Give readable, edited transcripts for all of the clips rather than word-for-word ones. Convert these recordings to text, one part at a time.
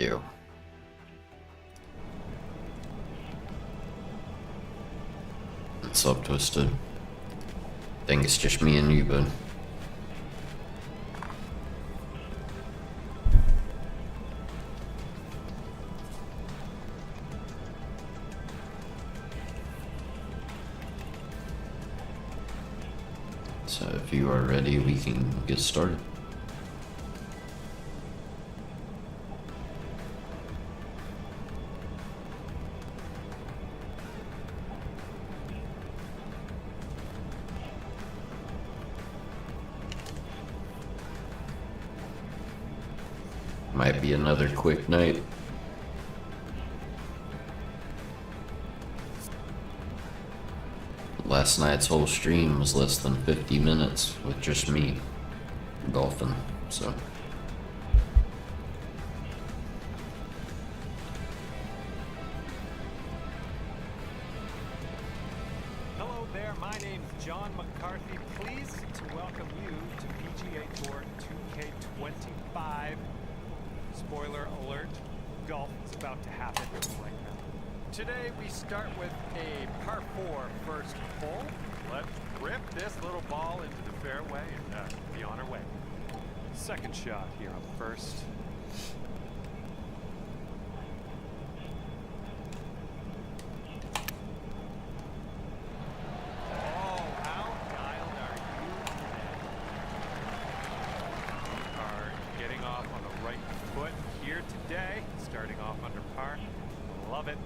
do. What's up, Twisted? Think it's just me and you, bud. So if you are ready, we can get started. Might be another quick night. Last night's whole stream was less than 50 minutes with just me golfing, so. Hello there, my name's John McCarthy. Pleased to welcome you to PGA Tour 2K25. Spoiler alert, golf is about to happen right now. Today we start with a par 4 first hole. Let's rip this little ball into the fairway and be on our way. Second shot here on the first. Oh, how dialed are you today? Are getting off on the right foot here today, starting off under par. Love it.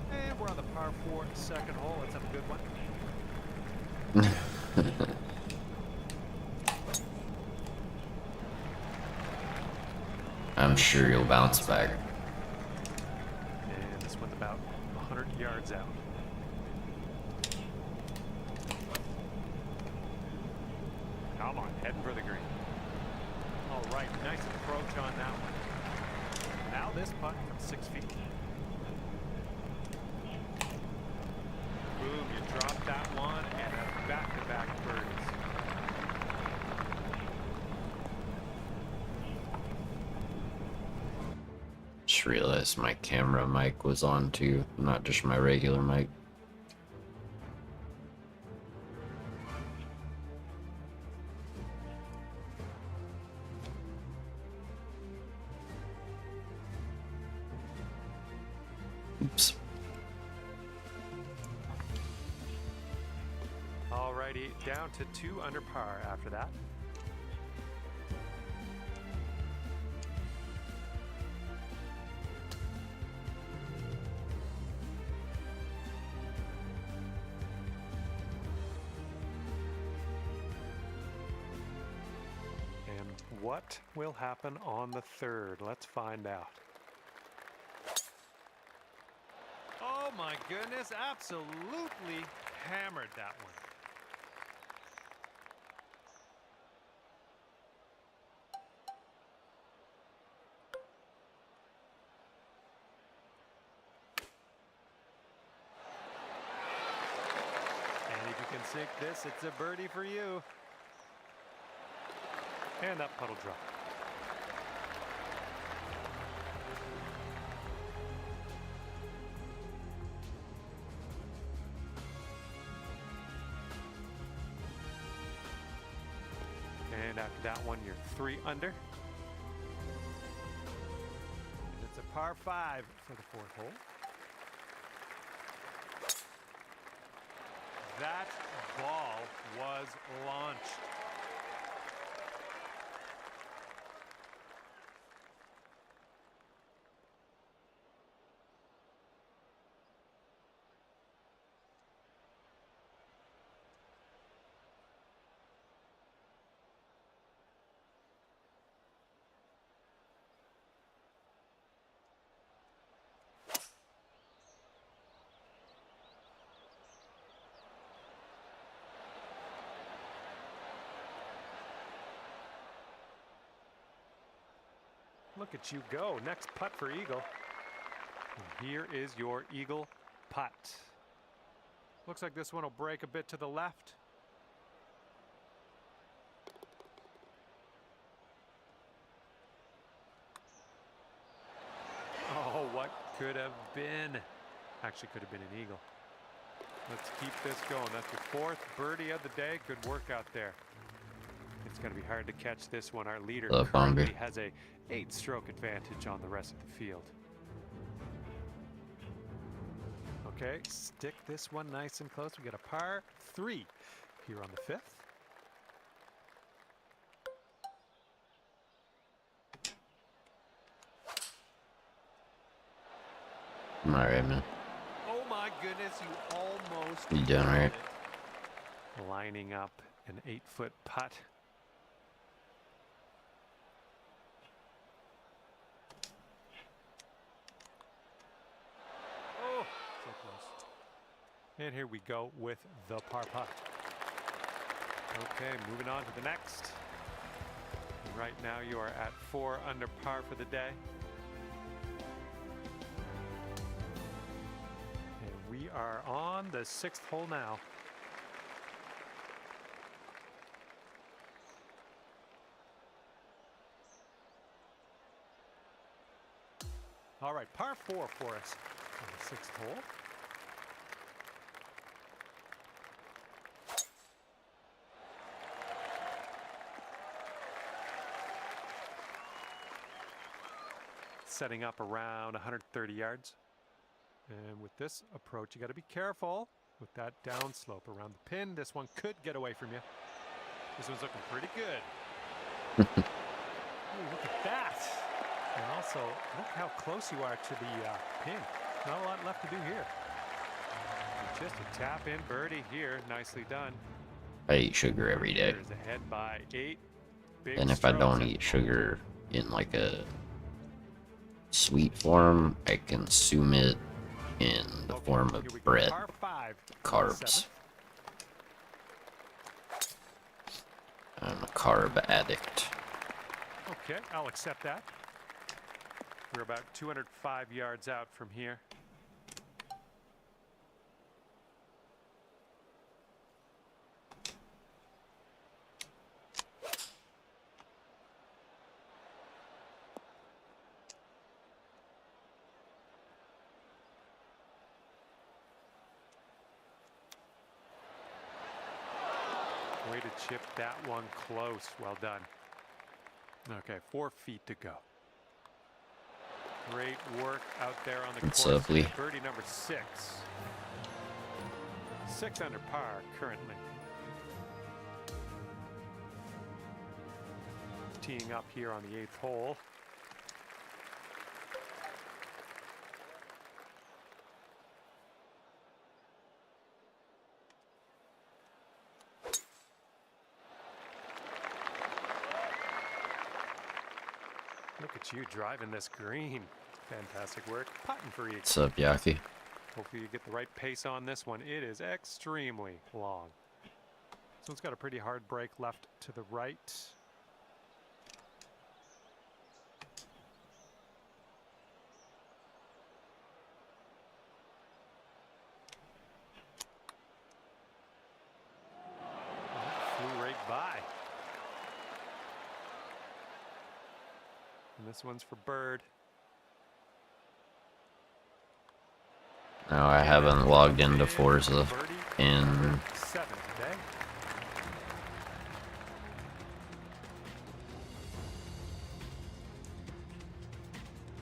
And we're on the par 4 second hole. Let's have a good one. I'm sure you'll bounce back. And this one's about 100 yards out. Come on, heading for the green. All right, nice approach on that one. Now this putt from 6 feet. Boom, you drop that one and a back-to-back birdies. Just realized my camera mic was on too, not just my regular mic. Oops. Alrighty, down to 2 under par after that. And what will happen on the third? Let's find out. Oh my goodness, absolutely hammered that one. And if you can sink this, it's a birdie for you. And that puddle drop. And after that one, you're 3 under. And it's a par 5 for the 4th hole. That ball was launched. Look at you go. Next putt for eagle. And here is your eagle putt. Looks like this one will break a bit to the left. Oh, what could have been? Actually, could have been an eagle. Let's keep this going. That's your fourth birdie of the day. Good work out there. It's going to be hard to catch this one. Our leader currently has a 8-stroke advantage on the rest of the field. Okay, stick this one nice and close. We got a par 3 here on the 5th. I'm alright, man. Oh my goodness, you almost You doing alright? lining up an 8-foot putt. Oh, so close. And here we go with the par putt. Okay, moving on to the next. And right now you are at 4 under par for the day. And we are on the 6th hole now. All right, par 4 for us on the 6th hole. Setting up around 130 yards. And with this approach, you got to be careful with that downslope around the pin. This one could get away from you. This one's looking pretty good. Ooh, look at that. And also, look how close you are to the pin. Not a lot left to do here. Just a tap-in birdie here. Nicely done. I eat sugar every day. Leaders ahead by 8. Big And if I don't strokes. eat sugar in like a sweet form, I consume it in the Okay, form here of we go. bread, Par 5, carbs. I'm a carb addict. Okay, I'll accept that. We're about 205 yards out from here. Way to chip that one close. Well done. Okay, 4 feet to go. Great work out there on the It's course. lovely. Birdie number 6. 6 under par currently. Teeing up here on the 8th hole. Look at you driving this green. Fantastic work. Putting for you. What's up, Yaki? Hopefully you get the right pace on this one. It is extremely long. This one's got a pretty hard break left to the right. Flew right by. And this one's for Bird. No, I haven't logged into Forza Birdie in number 7 today.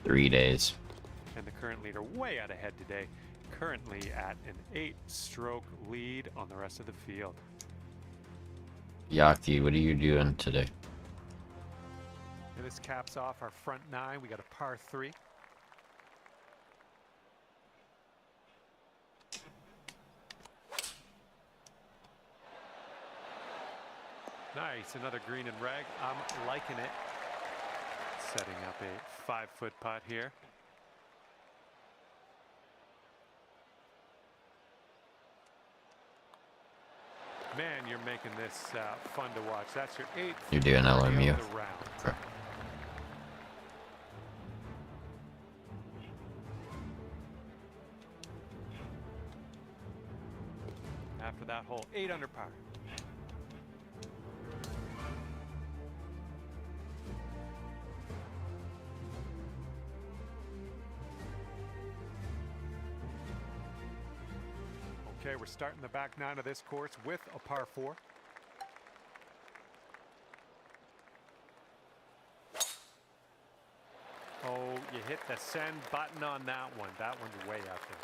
three days. And the current leader way out ahead today. Currently at an 8-stroke lead on the rest of the field. Yaki, what are you doing today? And this caps off our front 9. We got a par 3. Nice, another green and rag. I'm liking it. Setting up a 5-foot putt here. Man, you're making this fun to watch. That's your 8th. You're doing birdie of LMU. the round. Okay. 8 under par. Okay, we're starting the back 9 of this course with a par 4. Oh, you hit the send button on that one. That one's way out there.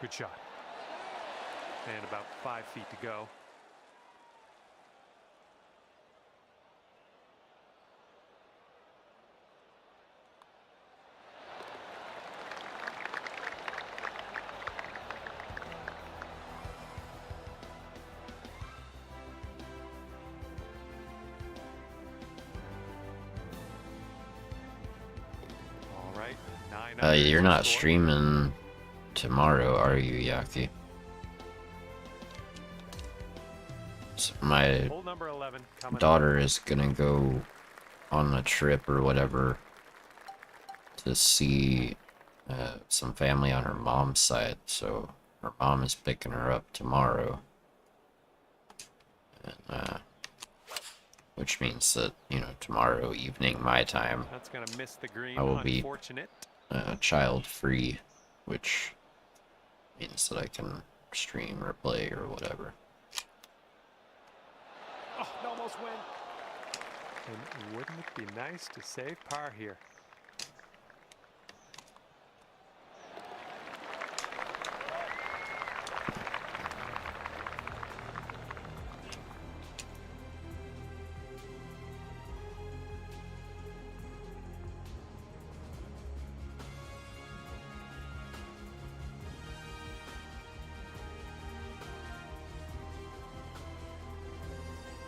Good shot. And about 5 feet to go. All right, 9 under You're is not the score. streaming tomorrow, are you, Yaki? So my Hole number 11 coming up. daughter is gonna go on a trip or whatever to see some family on her mom's side, so her mom is picking her up tomorrow, and which means that, you know, tomorrow evening my time That's gonna miss the green. I will be Unfortunate. child free, which means that I can stream or play or whatever. Oh, it almost went. And wouldn't it be nice to save par here?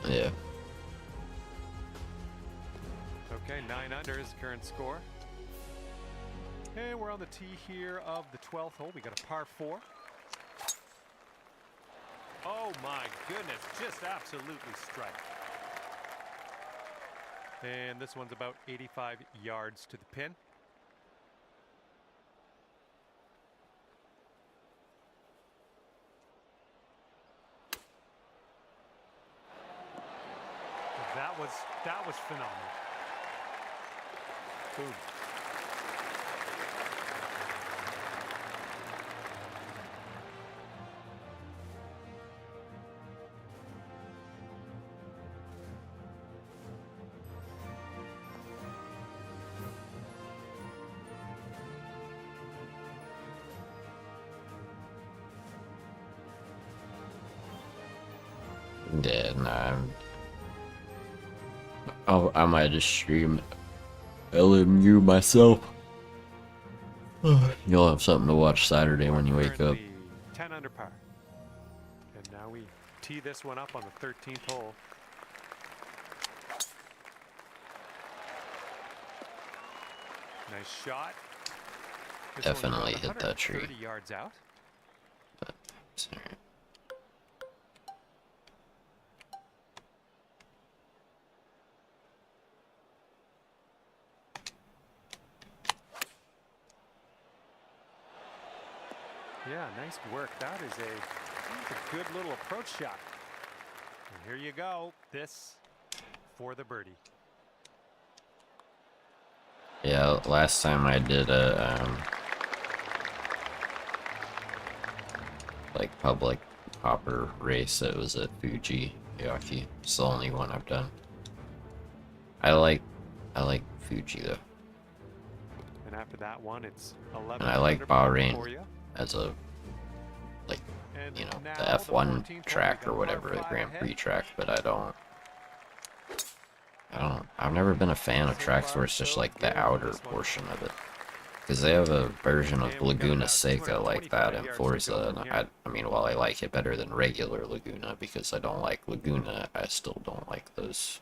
Yeah. Okay, 9 under is the current score. And we're on the tee here of the 12th hole. We got a par 4. Oh my goodness, just absolutely strike. And this one's about 85 yards to the pin. That was phenomenal. Boom. Yeah, nah. I might just stream LMU myself. You'll have something to watch Saturday when you wake up. Currently 10 under par. And now we tee this one up on the 13th hole. Nice shot. This one's Definitely about hit that tree. 130 yards out. But it's all right. Yeah, nice work. That is a good little approach shot. And here you go. This for the birdie. Yeah, last time I did a like public hopper race, it was at Fuji Yaki. It's the only one I've done. I like Fuji though, And after that one, it's 11 and I like under par for Bahrain you. as a, like, And you know, now the F1 14th hole, track we got or a whatever, par the 5 Grand ahead. Prix track, but I've never been a fan of So tracks far, where it's just so like the good on outer this one. portion of it. Because they have a version of And we've got Laguna about Seca like that 225 in yards to Forza, go and from here. I mean, while I like it better than regular Laguna, because I don't like Laguna, I still don't like those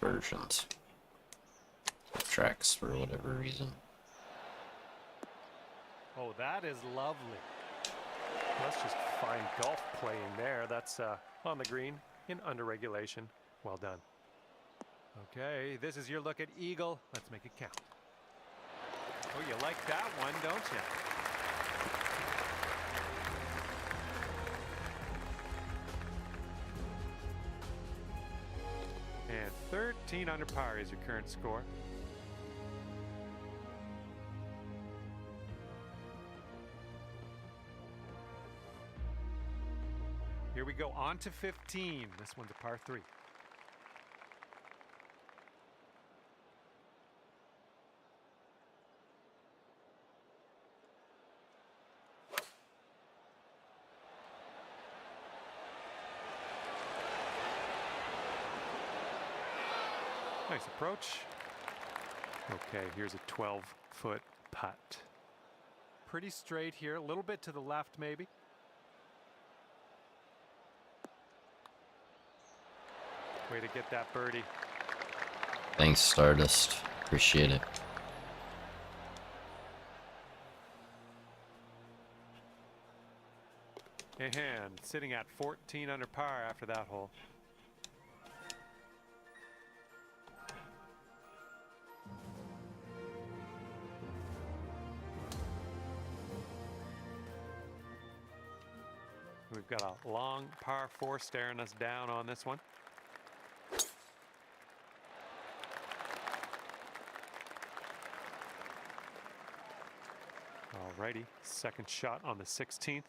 versions of tracks for whatever reason. Oh, that is lovely. That's just fine golf playing there. That's on the green in under regulation. Well done. Okay, this is your look at eagle. Let's make it count. Oh, you like that one, don't you? And 13 under par is your current score. Here we go, on to 15. This one's a par 3. Nice approach. Okay, here's a 12-foot putt. Pretty straight here, a little bit to the left maybe. Way to get that birdie. Thanks, Stardust. Appreciate it. And sitting at 14 under par after that hole. We've got a long par 4 staring us down on this one. Alrighty, second shot on the 16th.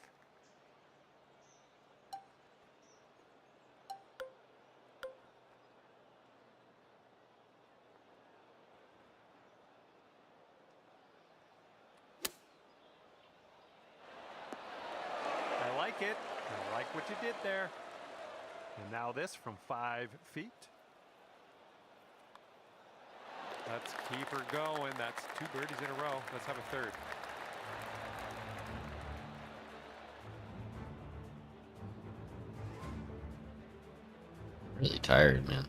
I like it. I like what you did there. And now this from 5 feet. Let's keep her going. That's 2 birdies in a row. Let's have a third. Really tired, man.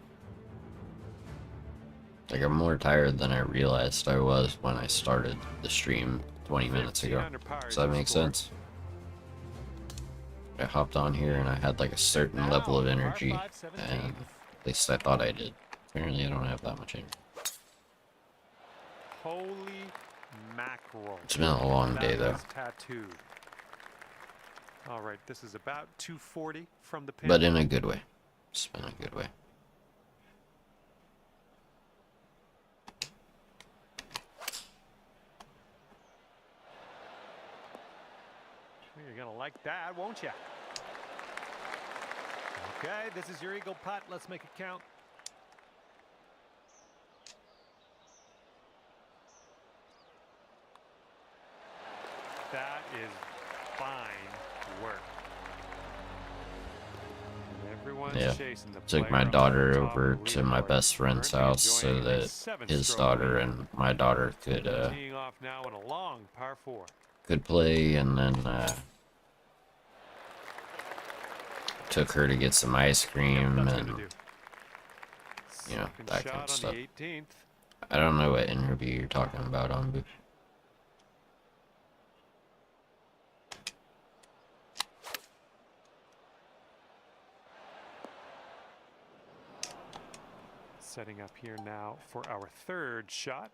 Like, I'm more tired than I realized I was when I started the stream 20 minutes ago. Does that make sense? I hopped on here and I had like a certain level of energy, and at least I thought I did. Apparently I don't have that much energy. Holy mackerel. It's been a long day though. Tattooed. All right, this is about 240 from the pin. But in a good way. It's been a good way. You're gonna like that, won't you? Okay, this is your eagle putt. Let's make it count. That is fine work. And everyone's chasing the Took player my up daughter the top over of the to my leaderboard. best friend's Currently house so enjoying a that 7-stroke his daughter lead. and my daughter could Teeing off now in a long par 4. play, and then took her to get some ice cream That's and gonna do. you know, Second that shot kind of stuff. on the 18th. I don't know what interview you're talking about, Ambu. Setting up here now for our third shot.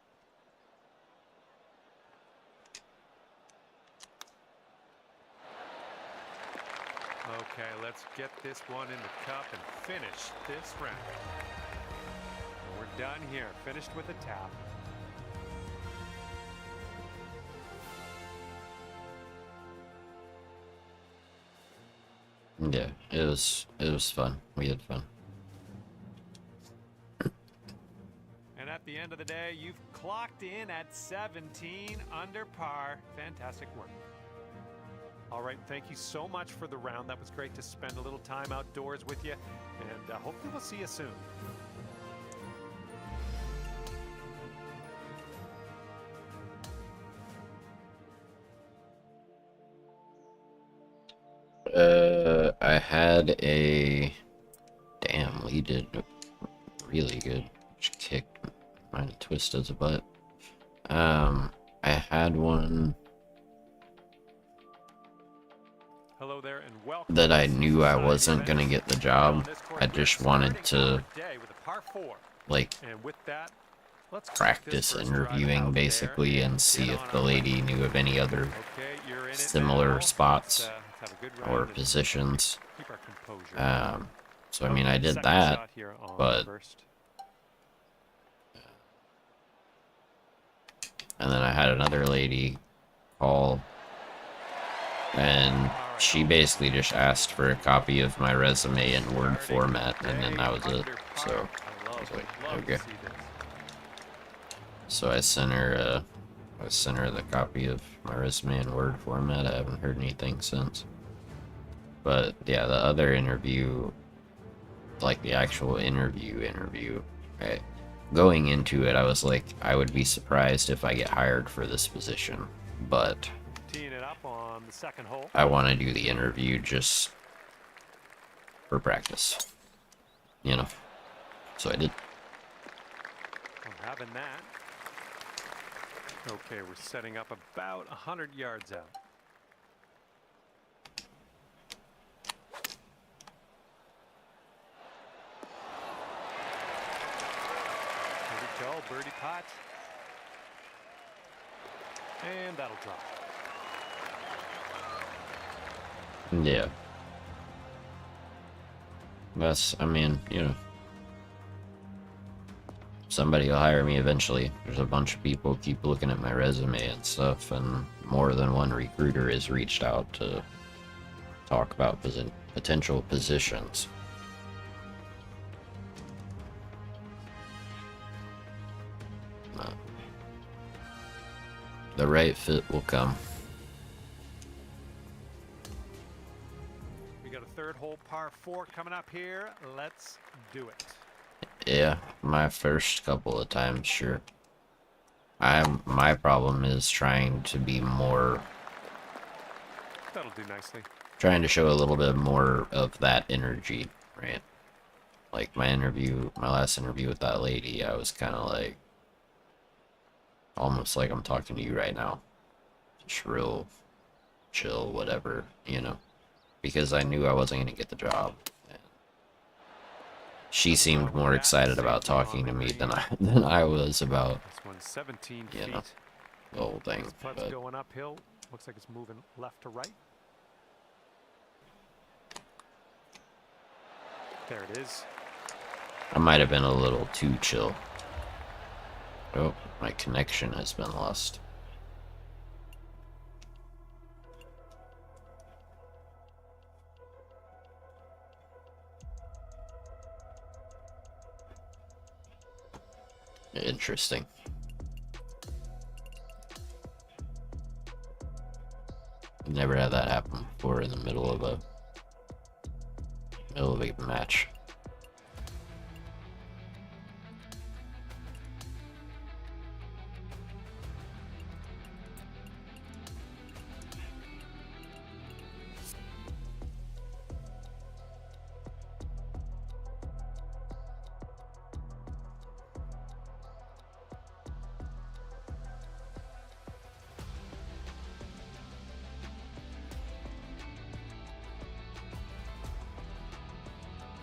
Okay, let's get this one in the cup and finish this round. We're done here, finished with a tap. Yeah, it was fun. We had fun. And at the end of the day, you've clocked in at 17 under par. Fantastic work. All right, thank you so much for the round. That was great to spend a little time outdoors with you, and hopefully we'll see you soon. I had a damn. Lee did really good. Just kicked mine Twisted's butt. I had one. Hello there and welcome. that I knew I Inside wasn't your gonna event. get the Well, job. this course I we're just wanted starting to our day with a par 4. like And with that, let's kick this practice first drive interviewing out basically there and see get if on the our way. lady knew of any other Okay, you're in it similar now. spots Let's have a good ride or in this. positions. Keep our composure. So I mean, I did Second that, shot here on but first. and then I had another lady call, and she basically just asked for a copy of my resume in Word format, and then that was it. So I was like, okay. So I sent her the copy of my resume in Word format. I haven't heard anything since. But yeah, the other interview, like the actual interview, right? Going into it, I was like, I would be surprised if I get hired for this position, but Teeing it up on the second hole. I want to do the interview just for practice, you know. So I did. I'm having that. Okay, we're setting up about 100 yards out. Here we go, birdie pot. And that'll drop. Yeah. That's, I mean, you know, somebody will hire me eventually. There's a bunch of people keep looking at my resume and stuff, and more than one recruiter has reached out to talk about potential positions. The right fit will come. We got a third hole par 4 coming up here. Let's do it. Yeah, my first couple of times, sure. My problem is trying to be more, That'll do nicely. trying to show a little bit more of that energy, right? Like my last interview with that lady, I was kind of like, almost like I'm talking to you right now. Just real chill, whatever, you know? Because I knew I wasn't going to get the job. And she seemed more excited about talking to me than I was about, This one's 17 you feet. know, the whole thing. This putt's But going uphill. Looks like it's moving left to right. There it is. I might have been a little too chill. Oh, my connection has been lost. Interesting. Never had that happen before in the middle of a match.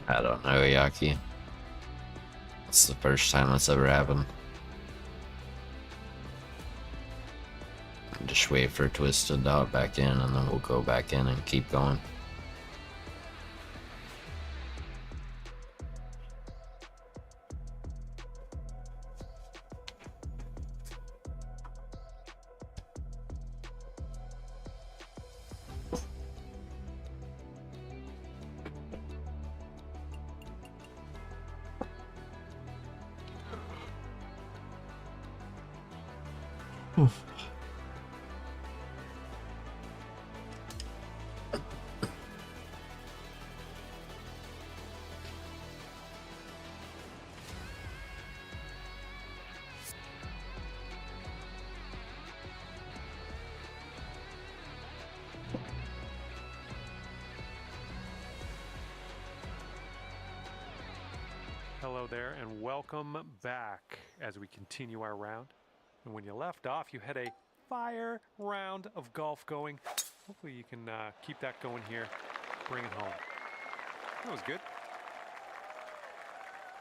I don't know, Yaki. It's the first time that's ever happened. Just wait for Twist to dot back in, and then we'll go back in and keep going. Hello there and welcome back as we continue our round. And when you left off, you had a fire round of golf going. Hopefully you can keep that going here. Bring it home. That was good.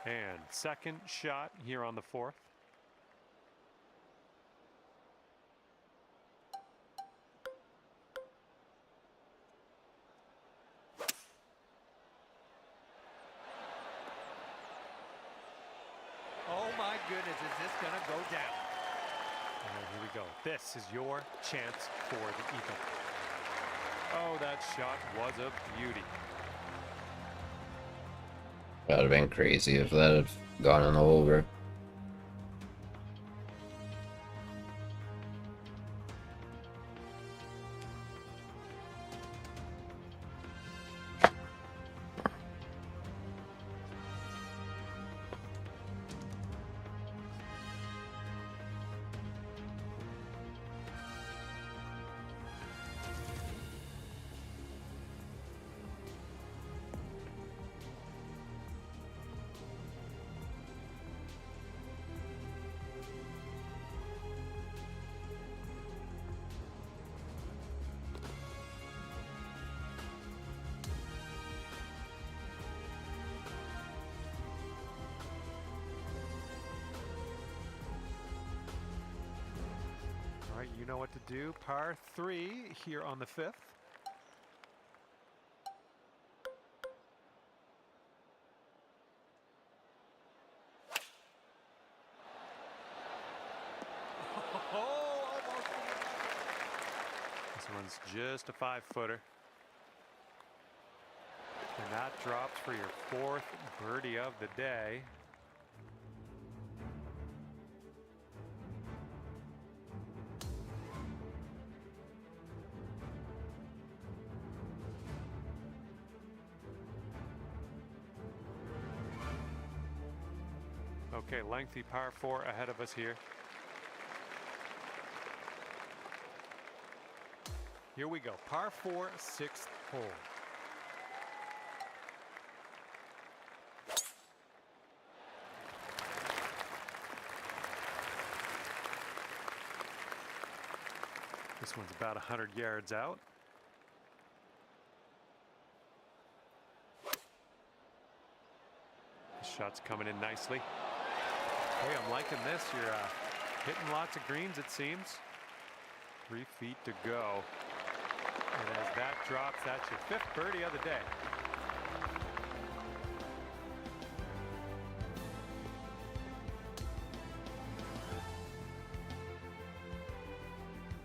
And second shot here on the 4th. Oh my goodness, is this gonna go down? And here we go. This is your chance for the eagle. Oh, that shot was a beauty. That would have been crazy if that had gone in the hole, bro. All right, you know what to do. Par 3 here on the 5th. Oh, almost. This one's just a 5-footer. And that drops for your 4th birdie of the day. Okay, lengthy par 4 ahead of us here. Here we go. Par 4, 6th hole. This one's about 100 yards out. The shot's coming in nicely. Hey, I'm liking this. You're hitting lots of greens, it seems. 3 feet to go. And as that drops, that's your 5th birdie of the day.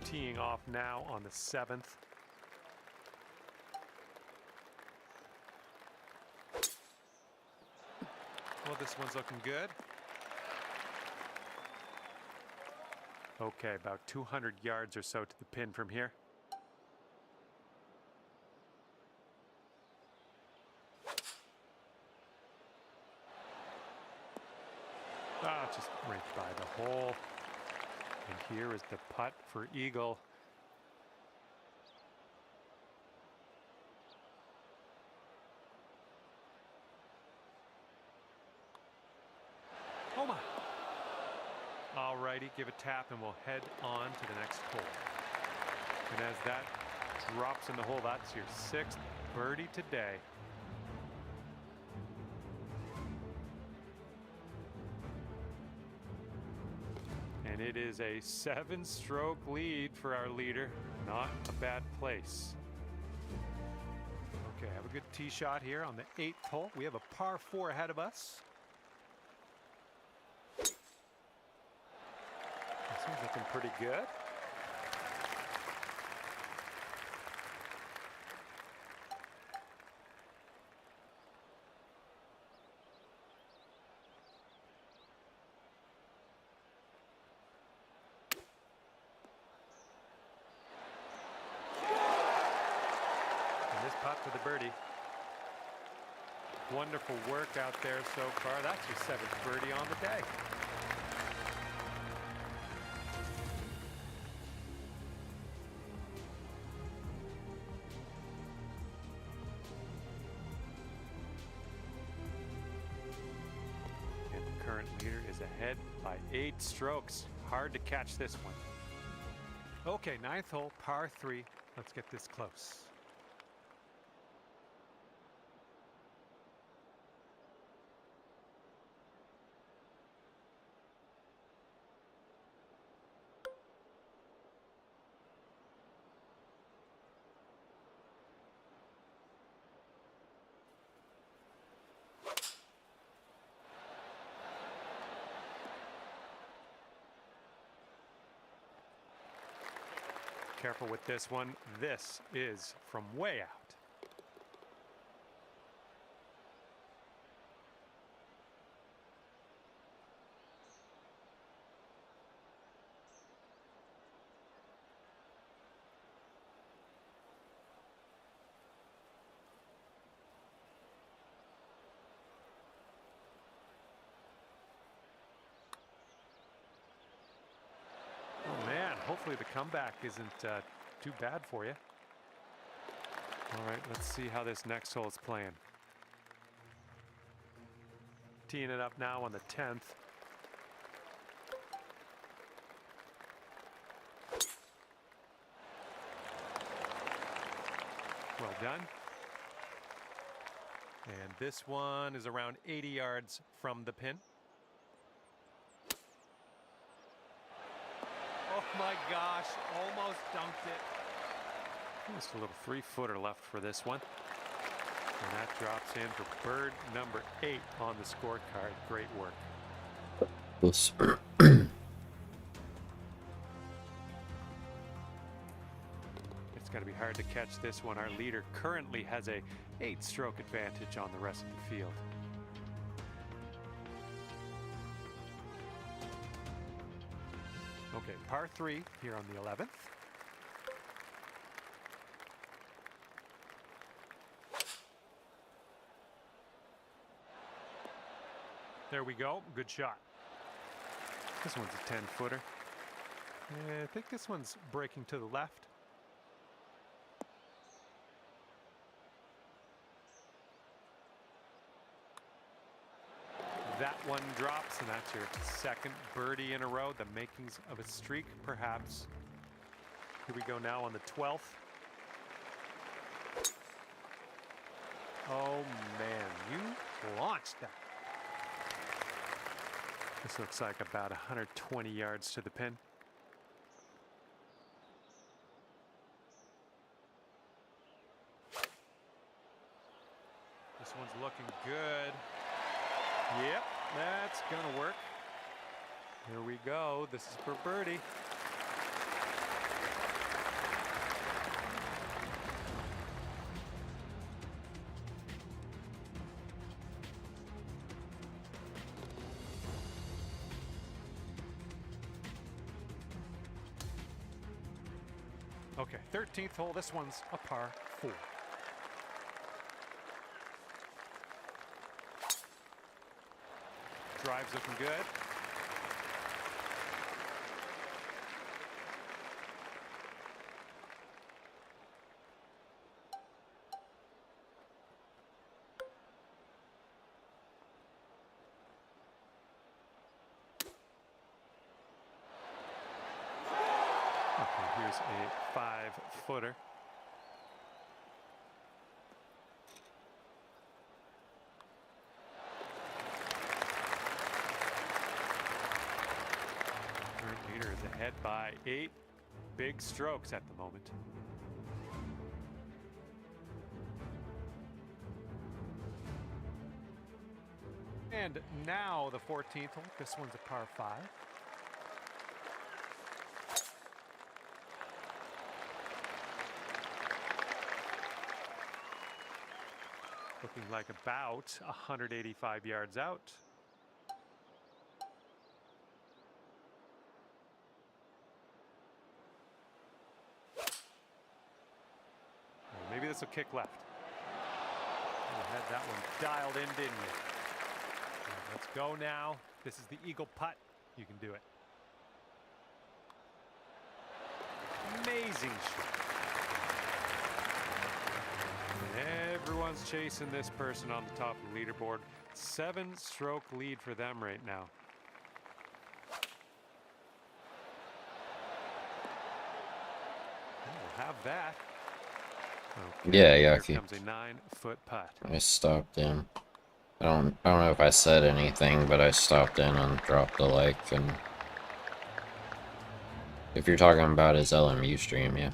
Teeing off now on the 7th. Well, this one's looking good. Okay, about 200 yards or so to the pin from here. Ah, just right by the hole. And here is the putt for eagle. Oh my. All righty, give a tap and we'll head on to the next hole. And as that drops in the hole, that's your 6th birdie today. And it is a 7-stroke lead for our leader. Not a bad place. Okay, have a good tee shot here on the 8th hole. We have a par 4 ahead of us. This one's looking pretty good. Putt for the birdie. Wonderful work out there so far. That's your 7th birdie on the day. And the current leader is ahead by 8 strokes. Hard to catch this one. Okay, 9th hole, par 3. Let's get this close. Careful with this one. This is from way out. Hopefully the comeback isn't too bad for you. All right, let's see how this next hole is playing. Teeing it up now on the 10th. Well done. And this one is around 80 yards from the pin. Oh my gosh, almost dunked it. Just a little 3-footer left for this one. And that drops in for bird number 8 on the scorecard. Great work. Oops. It's going to be hard to catch this one. Our leader currently has a 8-stroke advantage on the rest of the field. Okay, par 3 here on the 11th. There we go. Good shot. This one's a 10-footer. I think this one's breaking to the left. That one drops, and that's your second birdie in a row. The makings of a streak, perhaps. Here we go now on the 12th. Oh, man, you launched that. This looks like about 120 yards to the pin. This one's looking good. Yep, that's gonna work. Here we go. This is for birdie. Okay, 13th hole. This one's a par 4. Drive's looking good. Okay, here's a 5-footer. Leader is ahead by 8 big strokes at the moment. And now the 14th hole. This one's a par 5. Looking like about 185 yards out. Maybe this will kick left. You had that one dialed in, didn't you? Right, let's go now. This is the eagle putt. You can do it. Amazing shot. Everyone's chasing this person on the top of the leaderboard. 7-stroke lead for them right now. We'll have that. Okay, Yeah, here Yaki. comes a 9-foot putt. I stopped in. I don't know if I said anything, but I stopped in and dropped a like, and if you're talking about his LMU stream, yeah.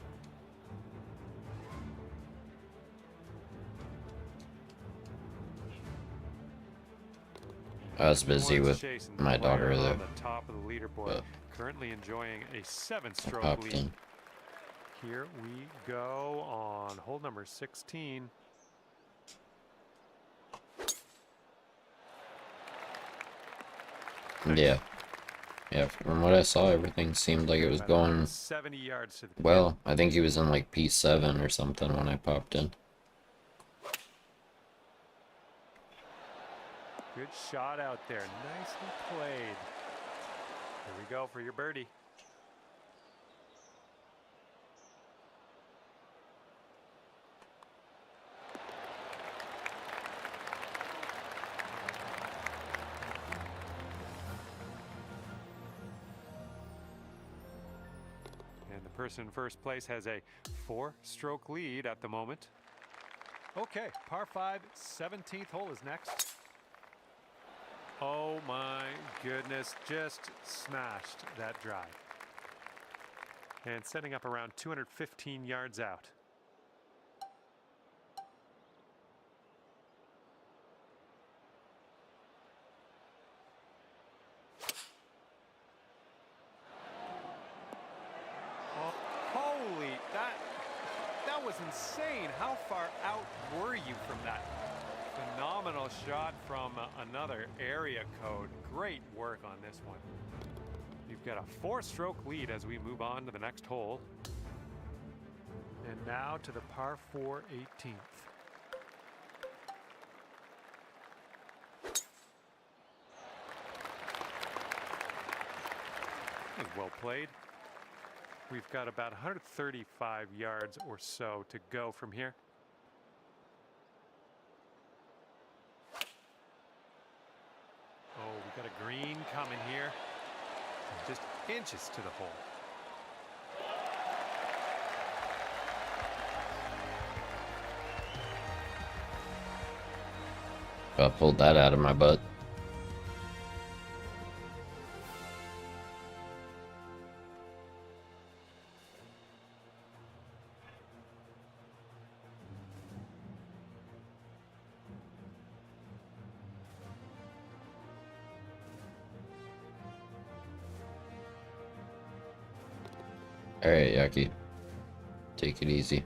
I was busy One's with chasing the my player daughter though, on the top of the leaderboard, but currently enjoying a I 7-stroke popped lead. in. Here we go on hole number 16. Nice. Yeah. Yeah, from what I saw, everything seemed like it was About going 170 yards to the pin. well. I think he was in like P7 or something when I popped in. Good shot out there. Nicely played. Here we go for your birdie. And the person in first place has a 4-stroke lead at the moment. Okay, par 5, 17th hole is next. Oh my goodness, just smashed that drive. And setting up around 215 yards out. Oh, holy, that was insane. How far out were you from that? Phenomenal shot from another area code. Great work on this one. You've got a 4-stroke lead as we move on to the next hole. And now to the par 4 18th. That was well played. We've got about 135 yards or so to go from here. Oh, we got a green coming here. Just inches to the hole. I pulled that out of my butt. Alright, Yaki. Take it easy.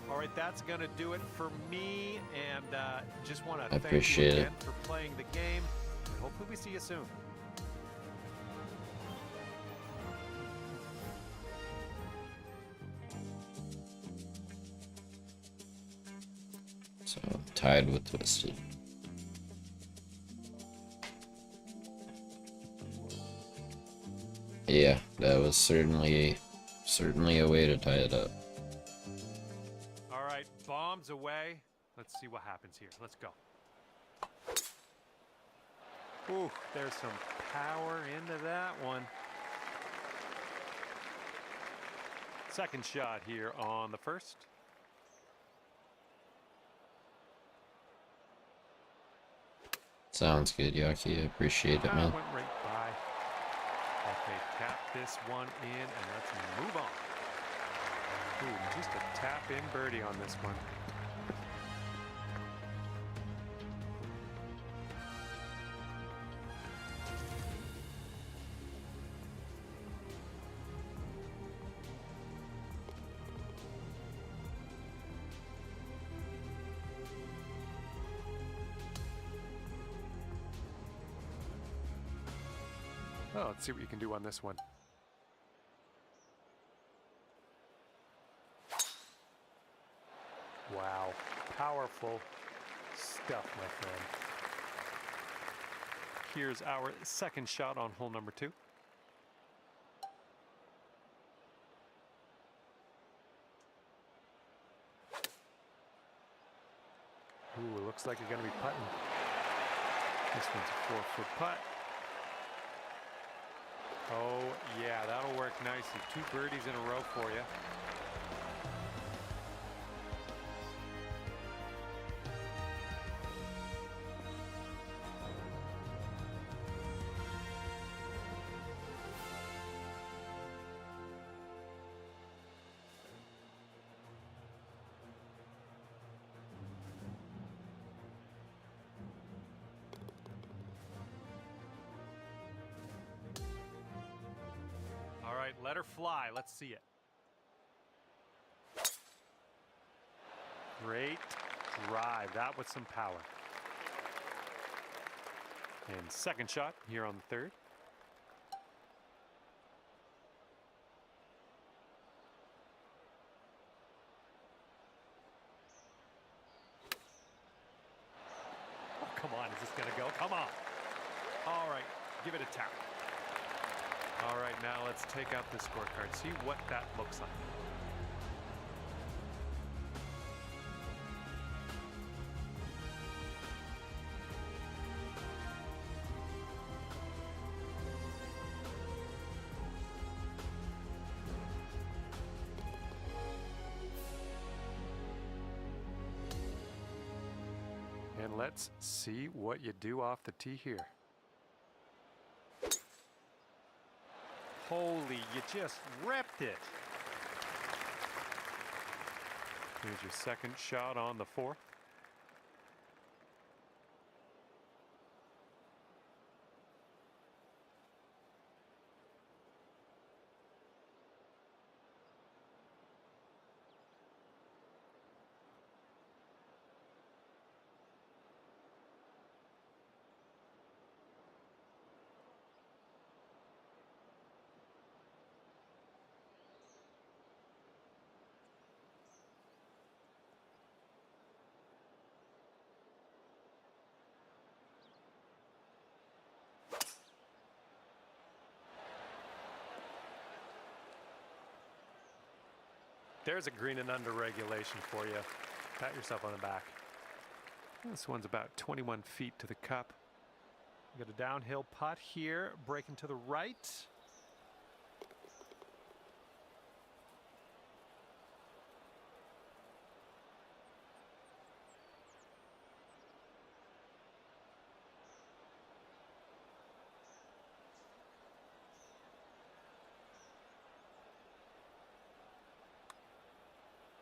All right, that's going to do it for me. And just want to I thank you appreciate again it. for playing the game. And hopefully we see you soon. So, tied with Twisted. Yeah, that was certainly a way to tie it up. All right, bombs away. Let's see what happens here. Let's go. Ooh, there's some power into that one. Second shot here on the first. Sounds good, Yaki. I appreciate it, man. Went right by. Okay, tap this one in and let's move on. Ooh, just a tap in birdie on this one. Oh, let's see what you can do on this one. Wow, powerful stuff, my friend. Here's our second shot on hole number 2. Ooh, it looks like you're going to be putting. This one's a 4-foot putt. Oh, yeah, that'll work nicely. 2 birdies in a row for you. right, let her fly. Let's see it. Great drive. That was some power. And second shot here on the third. Oh, come on. Is this going to go? Come on. All right. Give it a tap. All right. Now let's take out the scorecard. See what that looks like. And let's see what you do off the tee here. Holy, you just ripped it. Here's your second shot on the fourth. There's a green and under regulation for you. Pat yourself on the back. This one's about 21 feet to the cup. We got a downhill putt here, breaking to the right.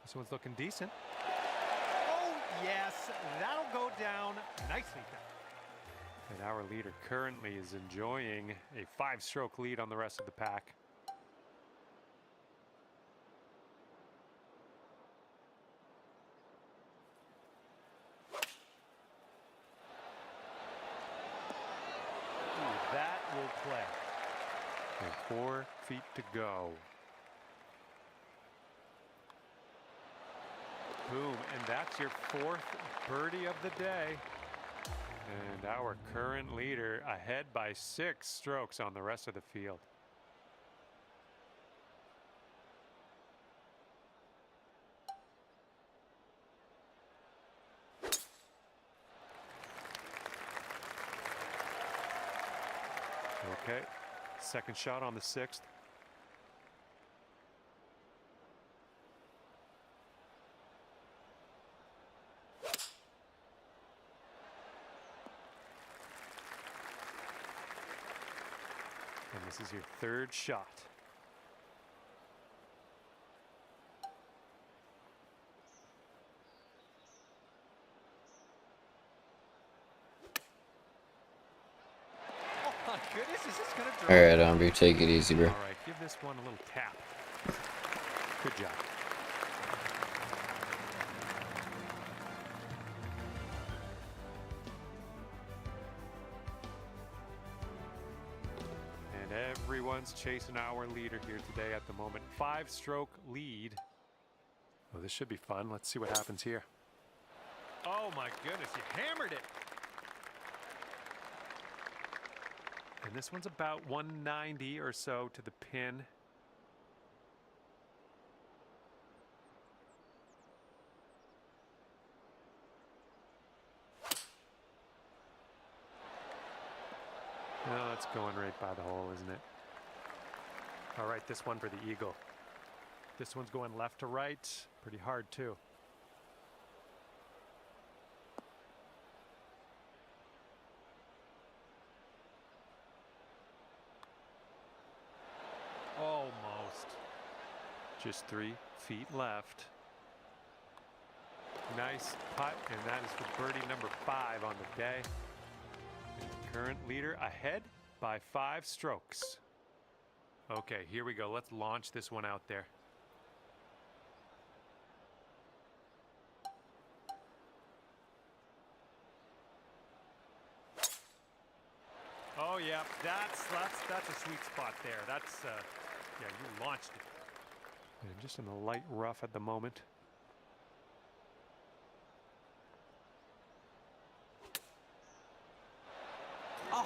This one's looking decent. Oh, yes, that'll go down nicely done. And our leader currently is enjoying a 5-stroke lead on the rest of the pack. Ooh, that will play. And 4 feet to go. Boom, and that's your 4th birdie of the day. And our current leader ahead by 6 strokes on the rest of the field. Okay, second shot on the 6th. And this is your 3rd shot. Oh my goodness, is this gonna drop? All right, Andrew, take it easy, bro. All right, give this one a little tap. Good job. And everyone's chasing our leader here today at the moment. 5-stroke lead. Oh, this should be fun. Let's see what happens here. Oh my goodness, you hammered it. And this one's about 190 or so to the pin. No, that's going right by the hole, isn't it? All right, this one for the eagle. This one's going left to right. Pretty hard, too. Almost. Just 3 feet left. Nice putt, and that is for birdie number 5 on the day. And the current leader ahead by 5 strokes. Okay, here we go. Let's launch this one out there. Oh yeah, that's a sweet spot there. That's yeah, you launched it. And just in a light rough at the moment. Oh!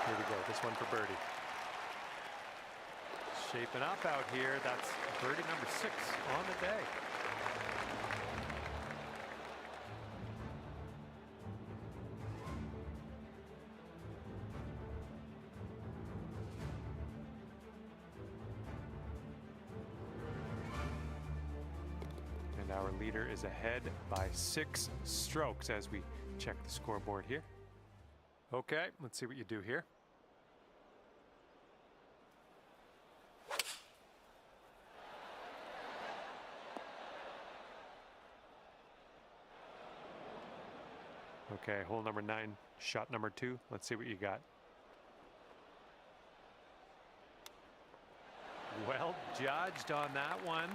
Here we go. This one for birdie. Shaping up out here. That's birdie number 6 on the day. And our leader is ahead by 6 strokes as we check the scoreboard here. Okay, let's see what you do here. Okay, hole number 9, shot number 2. Let's see what you got. Well judged on that one.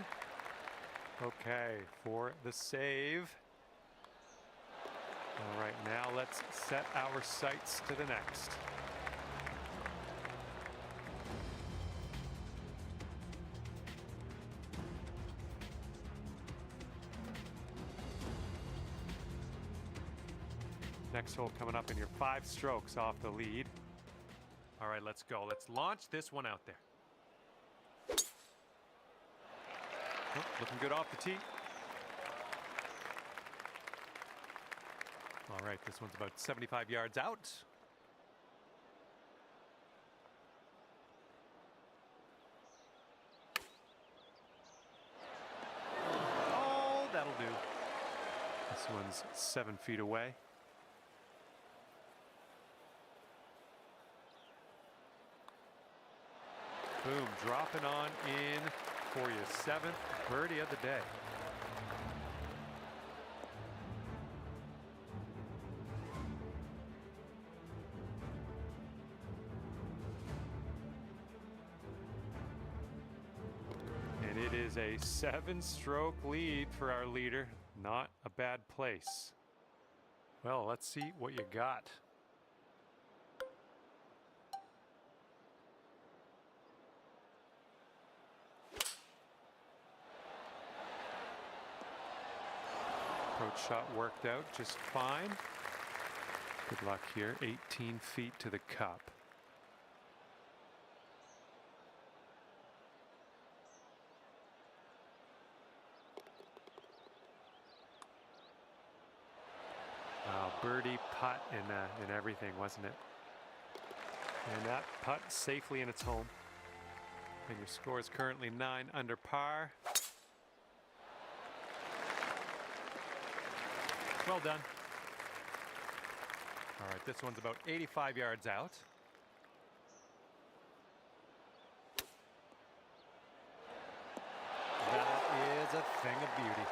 Okay, for the save. All right, now let's set our sights to the next. Next hole coming up, and you're 5 strokes off the lead. All right, let's go. Let's launch this one out there. Oh, looking good off the tee. All right, this one's about 75 yards out. Oh, that'll do. This one's 7 feet away. Boom, dropping on in for your 7th birdie of the day. And it is a 7-stroke lead for our leader. Not a bad place. Well, let's see what you got. Approach shot worked out just fine. Good luck here. 18 feet to the cup. Birdie putt and everything, wasn't it? And that putt safely in its home. And your score is currently 9 under par. Well done. All right, this one's about 85 yards out. That is a thing of beauty.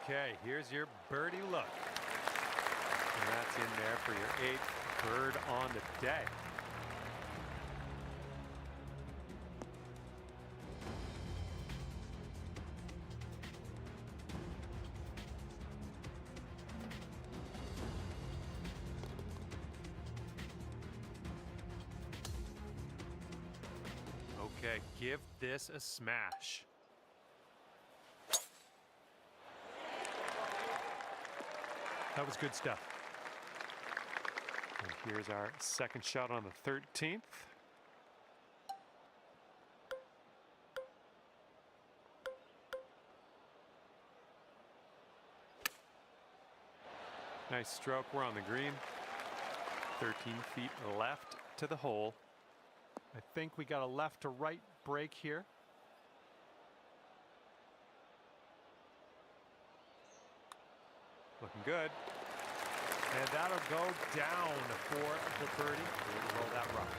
Okay, here's your birdie look. And that's in there for your 8th bird on the day. Okay, give this a smash. That was good stuff. And here's our second shot on the 13th. Nice stroke. We're on the green. 13 feet left to the hole. I think we got a left to right break here. Looking good. And that'll go down for the birdie. We'll roll that rock.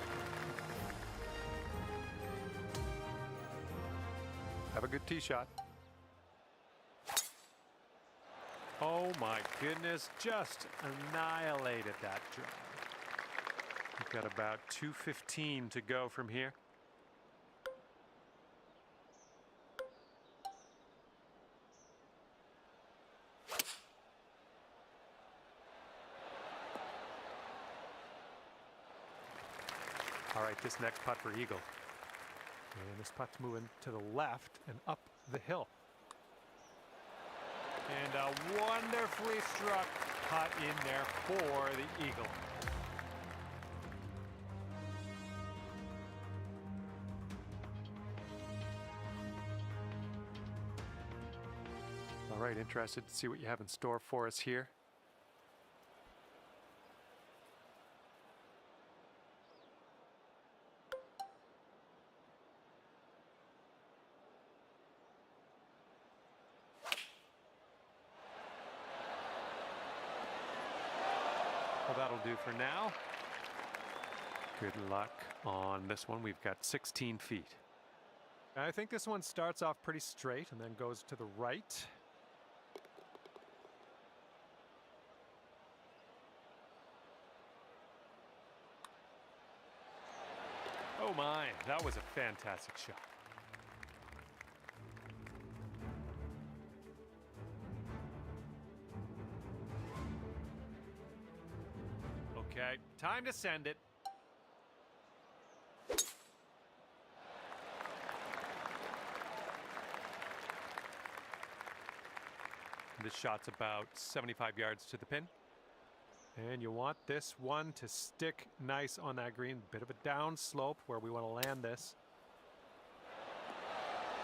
Have a good tee shot. Oh my goodness, just annihilated that drive. got about 215 to go from here. All right, this next putt for Eagle. And this putt's moving to the left and up the hill. And a wonderfully struck putt in there for the Eagle. All right, interested to see what you have in store for us here. Well, that'll do for now. Good luck on this one. We've got 16 feet. I think this one starts off pretty straight and then goes to the right. Oh my, that was a fantastic shot. Okay, time to send it. This shot's about 75 yards to the pin. And you want this one to stick nice on that green. Bit of a down slope where we want to land this.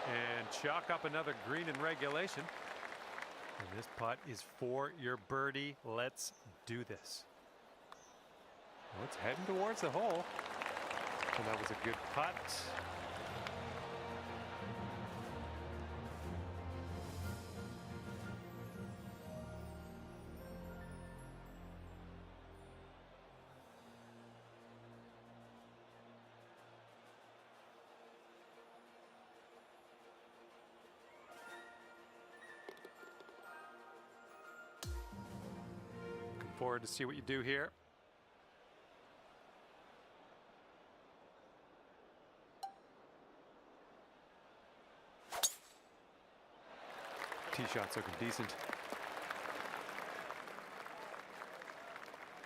And chalk up another green in regulation. And this putt is for your birdie. Let's do this. Well, it's heading towards the hole. And that was a good putt. Looking forward to see what you do here. Tee shot's looking decent.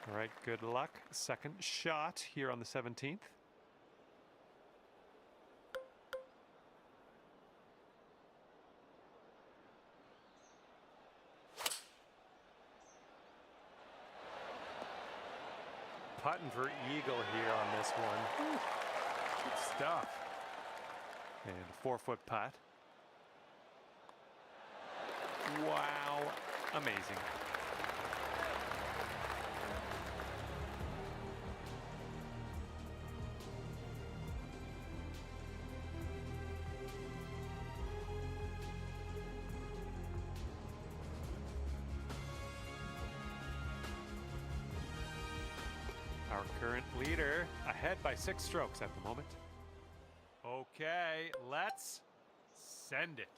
All right, good luck. Second shot here on the 17th. Putting for eagle here on this one. Whew. Good stuff. And a 4-foot putt. Wow, amazing. Our current leader ahead by 6 strokes at the moment. Okay, let's send it.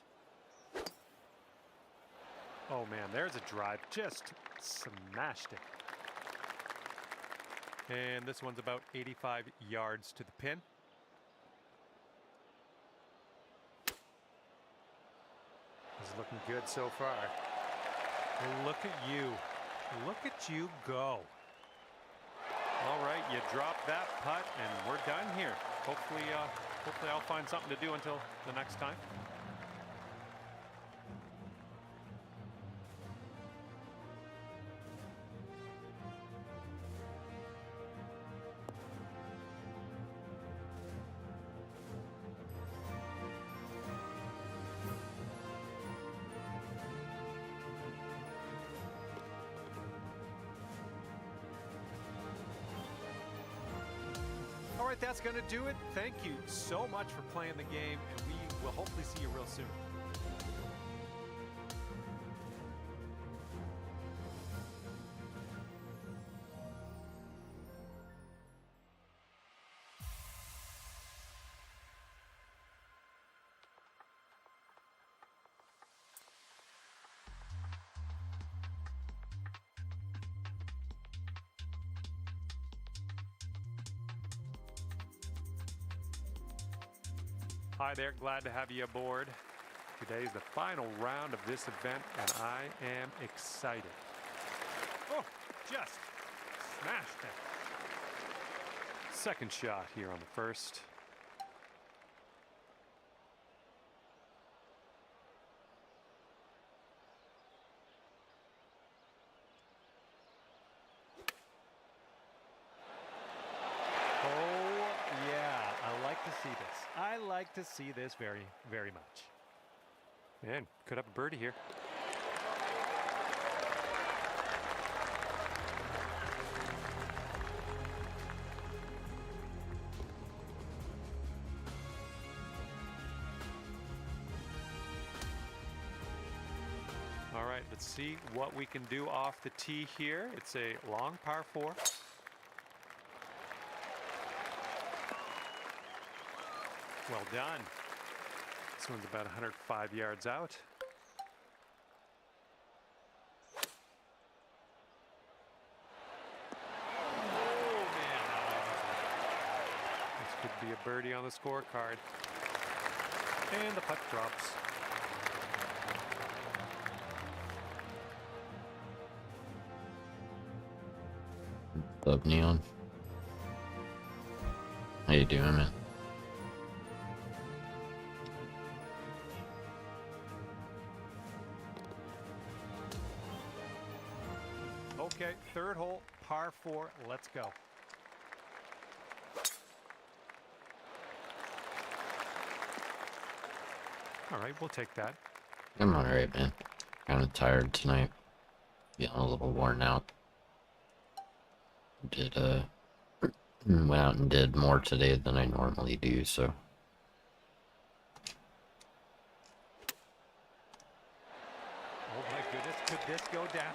Oh man, there's a drive, just smashed it. And this one's about 85 yards to the pin. This is looking good so far. Well, look at you. Look at you go. All right, you drop that putt and we're done here. Hopefully I'll find something to do until the next time. All right, that's going to do it. Thank you so much for playing the game, and we will hopefully see you real soon. Hi there, glad to have you aboard. Today is the final round of this event, and I am excited. Oh, just smashed it. Second shot here on the first. I like to see this very, very much. Man, could have a birdie here. All right, let's see what we can do off the tee here. It's a long par 4. Well done. This one's about 105 yards out. Oh, man. This could be a birdie on the scorecard. And the putt drops. What's up, Neon? How you doing, man? Okay, third hole, par 4. Let's go. All right, we'll take that. I'm alright, man. Kind of tired tonight. Feeling a little worn out. Went out and did more today than I normally do, so. Oh my goodness, could this go down?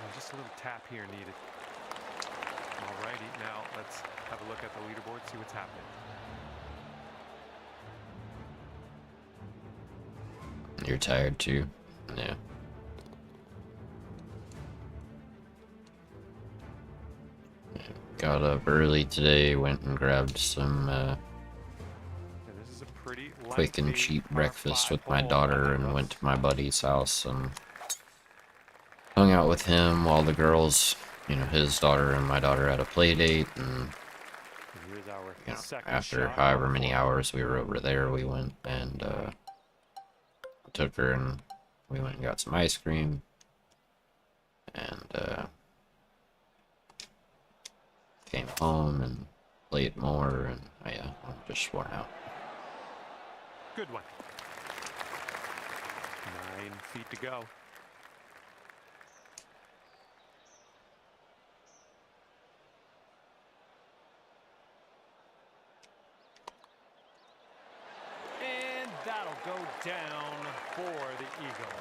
Oh, just a little tap here needed. All righty, now let's have a look at the leaderboard, see what's happening. You're tired too? Yeah. Got up early today, went and grabbed some This is a pretty quick and cheap breakfast with my daughter and went to my buddy's house and hung out with him while the girls, his daughter and my daughter had a play date, and here's our after however many hours we were over there, we went and took her and we went and got some ice cream and came home and played more, and I'm just worn out. Good one. 9 feet to go. And that'll go down for the eagle.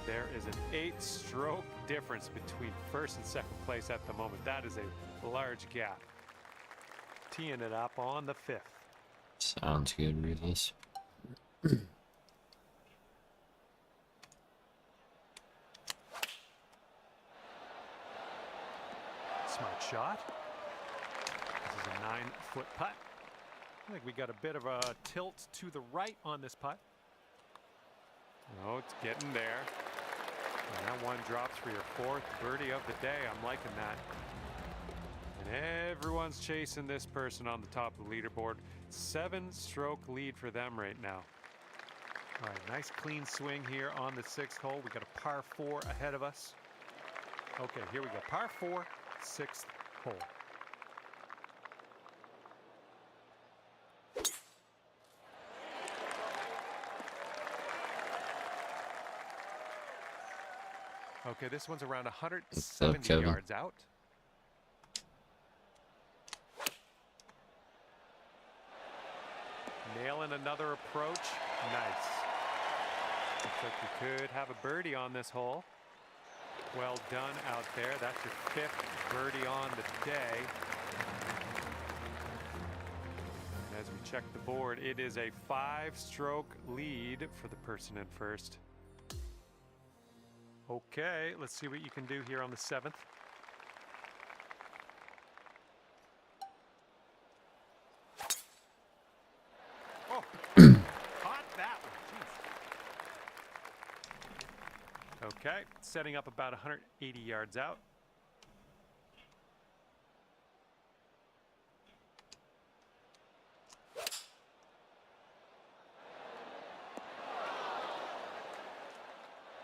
There is an 8-stroke difference between first and second place at the moment. That is a large gap. Teeing it up on the 5th. Sounds good, Ruthless. Smart shot. This is a 9-foot putt. I think we got a bit of a tilt to the right on this putt. Oh, it's getting there. And that one drops for your 4th birdie of the day. I'm liking that. And everyone's chasing this person on the top of the leaderboard. 7-stroke lead for them right now. All right, nice clean swing here on the 6th hole. We got a par 4 ahead of us. Okay, here we go. Par 4, 6th hole. Okay, this one's around 170 yards out. Nailing another approach. Nice. Looks like we could have a birdie on this hole. Well done out there. That's your 5th birdie on the day. And as we check the board, it is a 5-stroke lead for the person in first. Okay, let's see what you can do here on the 7th. Oh, caught that one. Jeez. Okay, setting up about 180 yards out.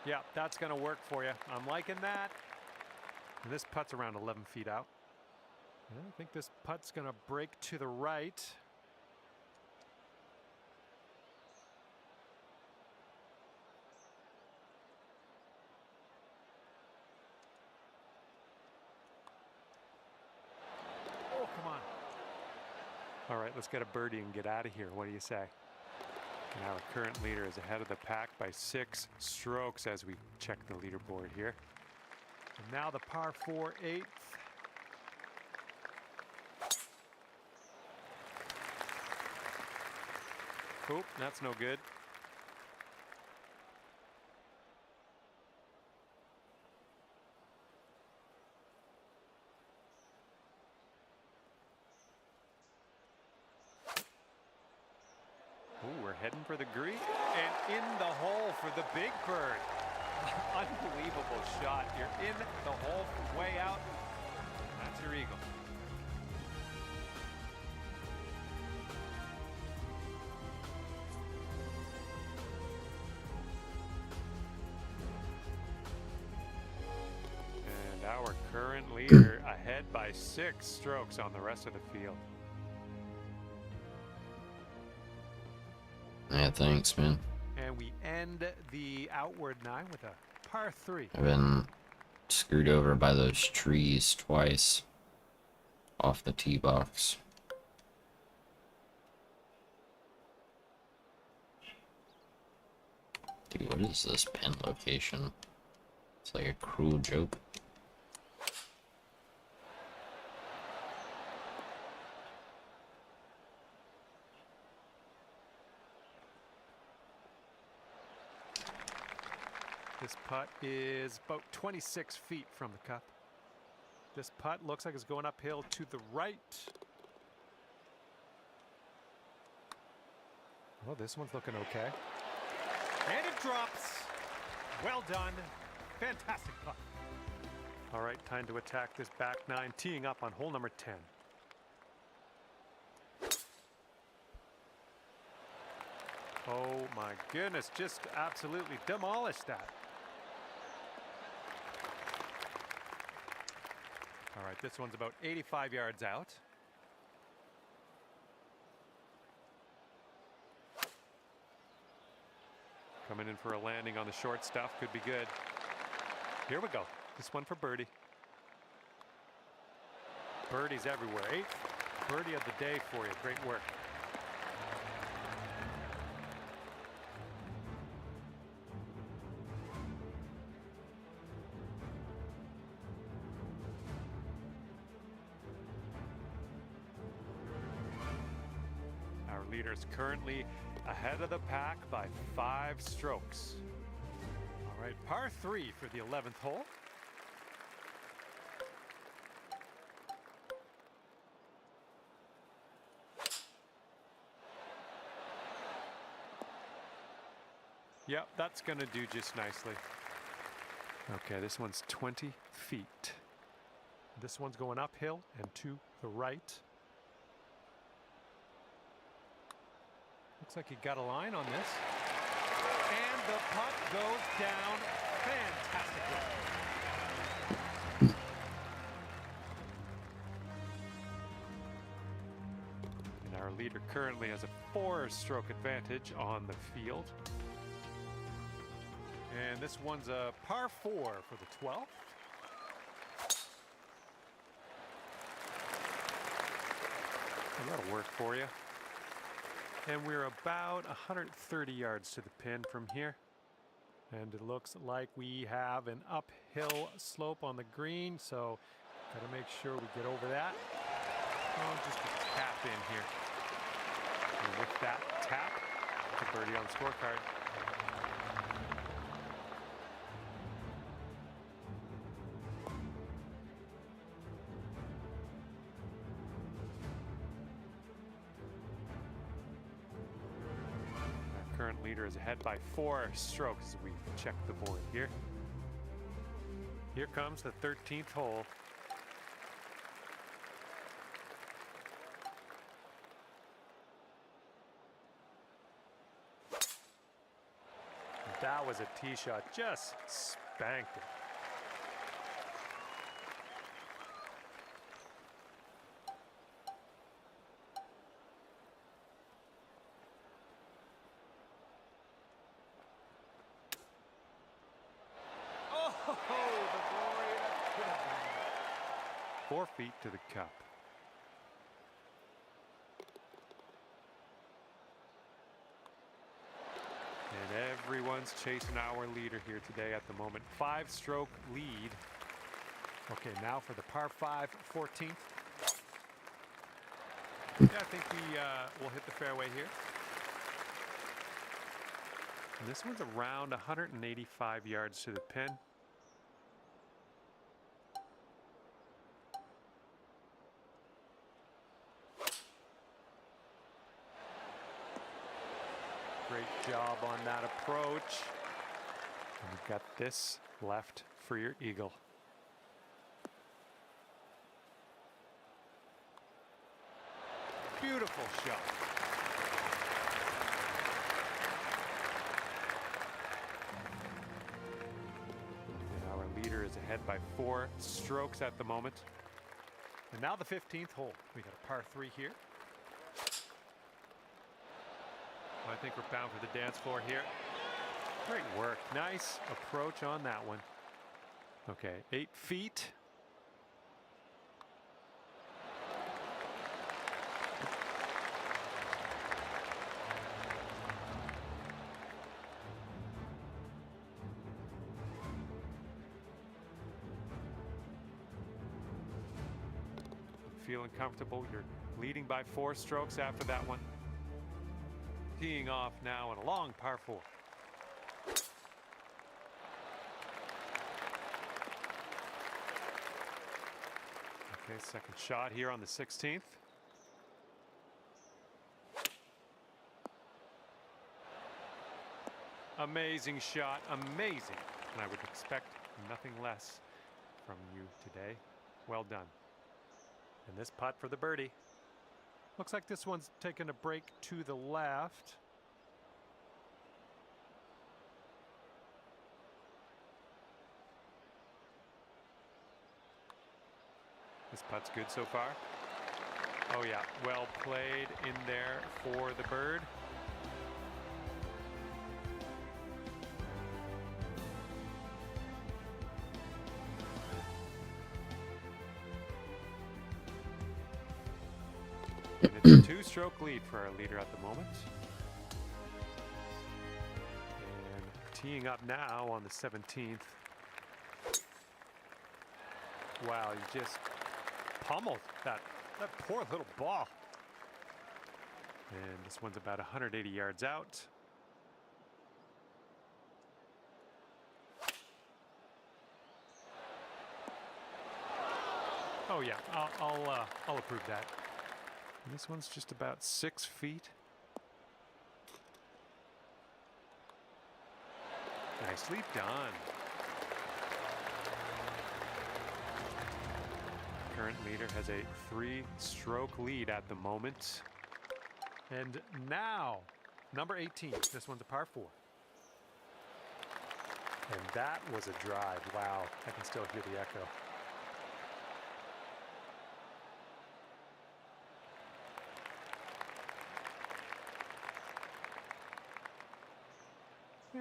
Yeah, that's going to work for you. I'm liking that. And this putt's around 11 feet out. And I think this putt's going to break to the right. Oh, come on. All right, let's get a birdie and get out of here. What do you say? And our current leader is ahead of the pack by 6 strokes as we check the leaderboard here. And now the par 4 8th. Oh, that's no good. Ooh, we're heading for the green and in the hole for the big bird. Unbelievable shot. You're in the hole from way out. That's your eagle. And our current leader ahead by 6 strokes on the rest of the field. Yeah, thanks, man. And we end the outward 9 with a par 3. I've been screwed over by those trees twice off the tee box. Dude, what is this pin location? It's like a cruel joke. This putt is about 26 feet from the cup. This putt looks like it's going uphill to the right. Well, this one's looking okay. And it drops. Well done. Fantastic putt. All right, time to attack this back 9, teeing up on hole number 10. Oh my goodness, just absolutely demolished that. All right, this one's about 85 yards out. Coming in for a landing on the short stuff, could be good. Here we go. This one for birdie. Birdies everywhere. 8th birdie of the day for you. Great work. Our leader is currently ahead of the pack by 5 strokes. All right, par 3 for the 11th hole. Yep, that's going to do just nicely. Okay, this one's 20 feet. This one's going uphill and to the right. Looks like he got a line on this. And the putt goes down fantastically. And our leader currently has a 4-stroke advantage on the field. And this one's a par 4 for the 12th. And that'll work for you. And we're about 130 yards to the pin from here. And it looks like we have an uphill slope on the green, so got to make sure we get over that. Oh, just a tap in here. And with that tap, it's a birdie on the scorecard. Our current leader is ahead by 4 strokes as we check the board here. Here comes the 13th hole. That was a tee shot, just spanked it. Oh, the glory that could have been. 4 feet to the cup. And everyone's chasing our leader here today at the moment. 5-stroke lead. Okay, now for the par 5 14th. Yeah, I think we will hit the fairway here. And this one's around 185 yards to the pin. Great job on that approach. And you've got this left for your eagle. Beautiful shot. And our leader is ahead by 4 strokes at the moment. And now the 15th hole. We got a par 3 here. I think we're bound for the dance floor here. Great work. Nice approach on that one. Okay, 8 feet. Feeling comfortable. You're leading by 4 strokes after that one. Teeing off now on a long par 4. Okay, second shot here on the 16th. Amazing shot, amazing. And I would expect nothing less from you today. Well done. And this putt for the birdie. Looks like this one's taking a break to the left. This putt's good so far. Oh yeah, well played in there for the bird. And it's a 2-stroke lead for our leader at the moment. And teeing up now on the 17th. Wow, you just pummeled that poor little ball. And this one's about 180 yards out. Oh yeah, I'll approve that. And this one's just about 6 feet. Nicely done. Current leader has a 3-stroke lead at the moment. And now, number 18. This one's a par 4. And that was a drive. Wow, I can still hear the echo.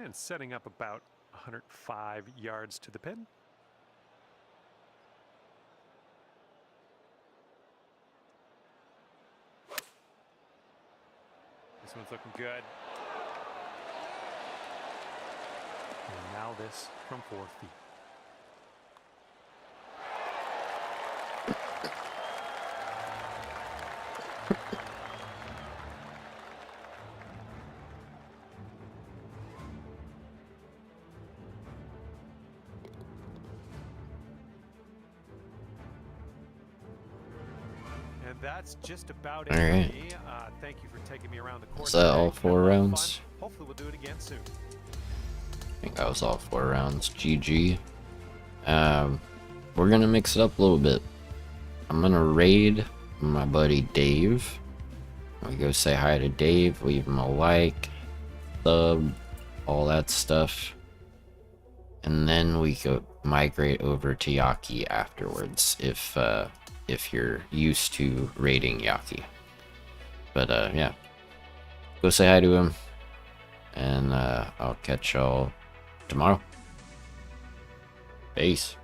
And setting up about 105 yards to the pin. This one's looking good. And this from 4 feet. And that's just about it All for right. me. Thank you for taking me around the course. Is that today. all Had a 4 lot of fun. rounds? Hopefully we'll do it again soon. I think that was all 4 rounds. GG. We're gonna mix it up a little bit. I'm gonna raid my buddy Dave. We go say hi to Dave, leave him a like, sub, all that stuff. And then we go migrate over to Yaki afterwards if you're used to raiding Yaki. But yeah. Go say hi to him. And I'll catch y'all tomorrow. Peace.